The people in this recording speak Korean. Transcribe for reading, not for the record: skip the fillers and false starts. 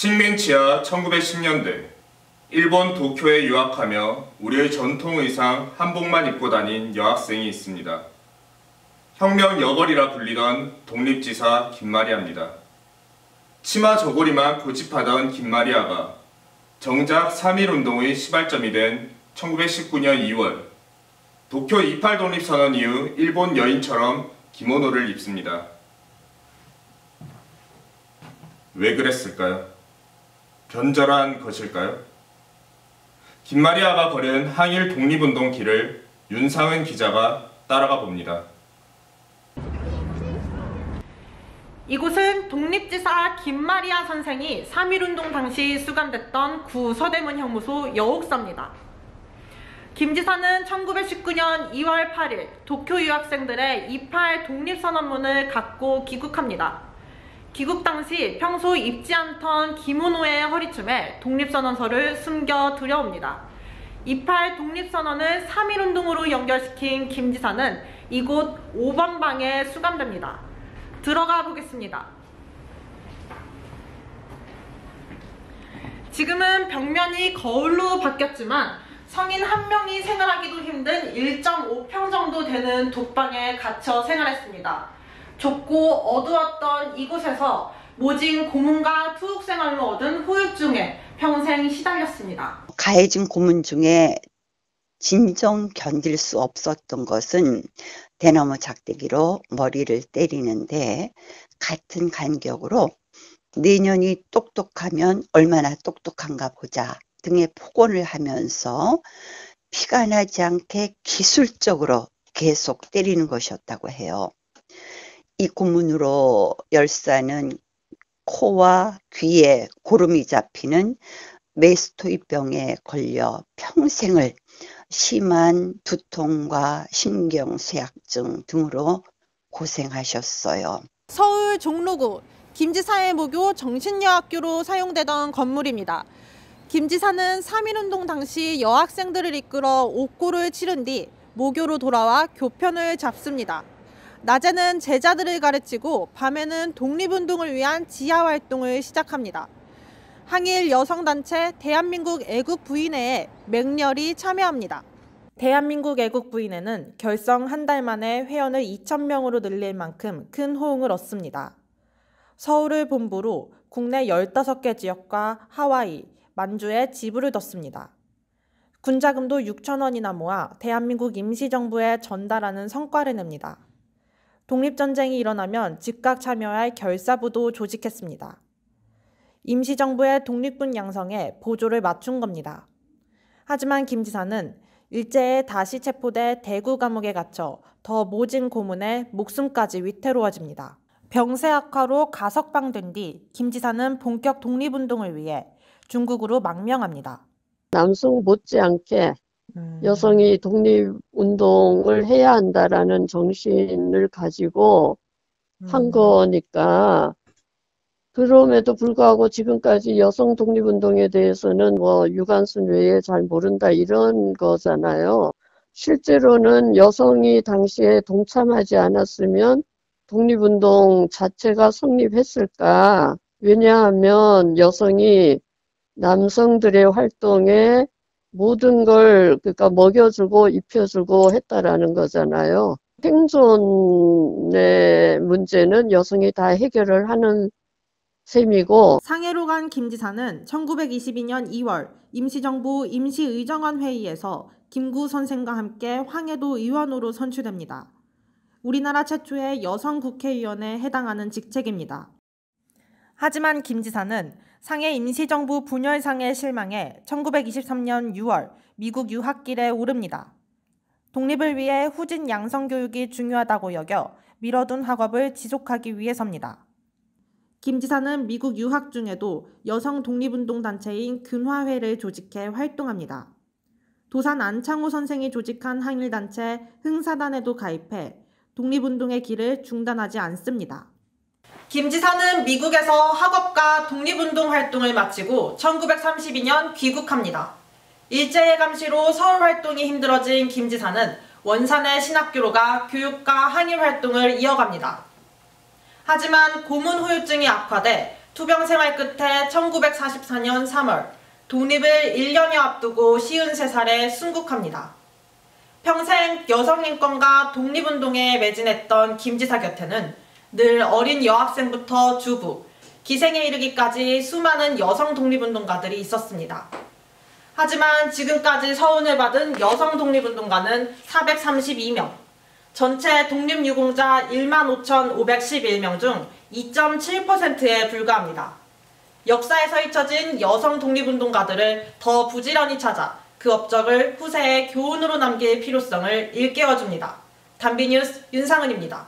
식민지하 1910년대 일본 도쿄에 유학하며 우리의 전통 의상 한복만 입고 다닌 여학생이 있습니다. 혁명 여걸이라 불리던 독립지사 김마리아입니다. 치마 저고리만 고집하던 김마리아가 정작 3.1운동의 시발점이 된 1919년 2월 도쿄 28 독립선언 이후 일본 여인처럼 기모노를 입습니다. 왜 그랬을까요? 변절한 것일까요? 김마리아가 걸은 항일 독립운동 길을 윤상은 기자가 따라가 봅니다. 이곳은 독립지사 김마리아 선생이 3.1운동 당시 수감됐던 구 서대문 형무소 여옥사입니다. 김 지사는 1919년 2월 8일 도쿄 유학생들의 28 독립선언문을 갖고 귀국합니다. 귀국 당시 평소 입지 않던 기모노의 허리춤에 독립선언서를 숨겨 들여옵니다. 28 독립선언을 3.1운동으로 연결시킨 김 지사는 이곳 5번 방에 수감됩니다. 들어가 보겠습니다. 지금은 벽면이 거울로 바뀌었지만 성인 한 명이 생활하기도 힘든 1.5평 정도 되는 독방에 갇혀 생활했습니다. 좁고 어두웠던 이곳에서 모진 고문과 투옥 생활로 얻은 후유증에 평생 시달렸습니다. 가해진 고문 중에 진정 견딜 수 없었던 것은 대나무 작대기로 머리를 때리는데 같은 간격으로 내년이 똑똑하면 얼마나 똑똑한가 보자 등의 폭언을 하면서 피가 나지 않게 기술적으로 계속 때리는 것이었다고 해요. 이 고문으로 열사는 코와 귀에 고름이 잡히는 메스토이병에 걸려 평생을 심한 두통과 신경쇠약증 등으로 고생하셨어요. 서울 종로구 김지사의 모교 정신여학교로 사용되던 건물입니다. 김 지사는 3.1운동 당시 여학생들을 이끌어 옥고를 치른 뒤 모교로 돌아와 교편을 잡습니다. 낮에는 제자들을 가르치고 밤에는 독립운동을 위한 지하활동을 시작합니다. 항일 여성단체 대한민국 애국부인회에 맹렬히 참여합니다. 대한민국 애국부인회는 결성 한 달 만에 회원을 2,000명으로 늘릴 만큼 큰 호응을 얻습니다. 서울을 본부로 국내 15개 지역과 하와이, 만주에 지부를 뒀습니다. 군자금도 6,000원이나 모아 대한민국 임시정부에 전달하는 성과를 냅니다. 독립전쟁이 일어나면 즉각 참여할 결사부도 조직했습니다. 임시정부의 독립군 양성에 보조를 맞춘 겁니다. 하지만 김 지사는 일제에 다시 체포돼 대구 감옥에 갇혀 더 모진 고문에 목숨까지 위태로워집니다. 병세 악화로 가석방된 뒤 김 지사는 본격 독립운동을 위해 중국으로 망명합니다. 남성 못지않게 여성이 독립운동을 해야 한다라는 정신을 가지고 한 거니까 그럼에도 불구하고 지금까지 여성 독립운동에 대해서는 유관순 외에 잘 모른다 이런 거잖아요. 실제로는 여성이 당시에 동참하지 않았으면 독립운동 자체가 성립했을까? 왜냐하면 여성이 남성들의 활동에 모든 걸 그러니까 먹여주고 입혀주고 했다라는 거잖아요. 생존의 문제는 여성이 다 해결을 하는 셈이고. 상해로 간 김 지사는 1922년 2월 임시정부 임시의정원 회의에서 김구 선생과 함께 황해도 의원으로 선출됩니다. 우리나라 최초의 여성 국회의원에 해당하는 직책입니다. 하지만 김 지사는 상해 임시정부 분열상에 실망해 1923년 6월 미국 유학길에 오릅니다. 독립을 위해 후진 양성 교육이 중요하다고 여겨 미뤄둔 학업을 지속하기 위해서입니다. 김 지사는 미국 유학 중에도 여성 독립운동 단체인 근화회를 조직해 활동합니다. 도산 안창호 선생이 조직한 항일단체 흥사단에도 가입해 독립운동의 길을 중단하지 않습니다. 김 지사는 미국에서 학업과 독립운동 활동을 마치고 1932년 귀국합니다. 일제의 감시로 서울 활동이 힘들어진 김 지사는 원산의 신학교로 가 교육과 항일 활동을 이어갑니다. 하지만 고문 후유증이 악화돼 투병 생활 끝에 1944년 3월 독립을 1년여 앞두고 53살에 순국합니다. 평생 여성인권과 독립운동에 매진했던 김 지사 곁에는 늘 어린 여학생부터 주부, 기생에 이르기까지 수많은 여성 독립운동가들이 있었습니다. 하지만 지금까지 서훈을 받은 여성 독립운동가는 432명, 전체 독립유공자 15,511명 중 2.7%에 불과합니다. 역사에서 잊혀진 여성 독립운동가들을 더 부지런히 찾아 그 업적을 후세에 교훈으로 남길 필요성을 일깨워줍니다. 단비뉴스 윤상은입니다.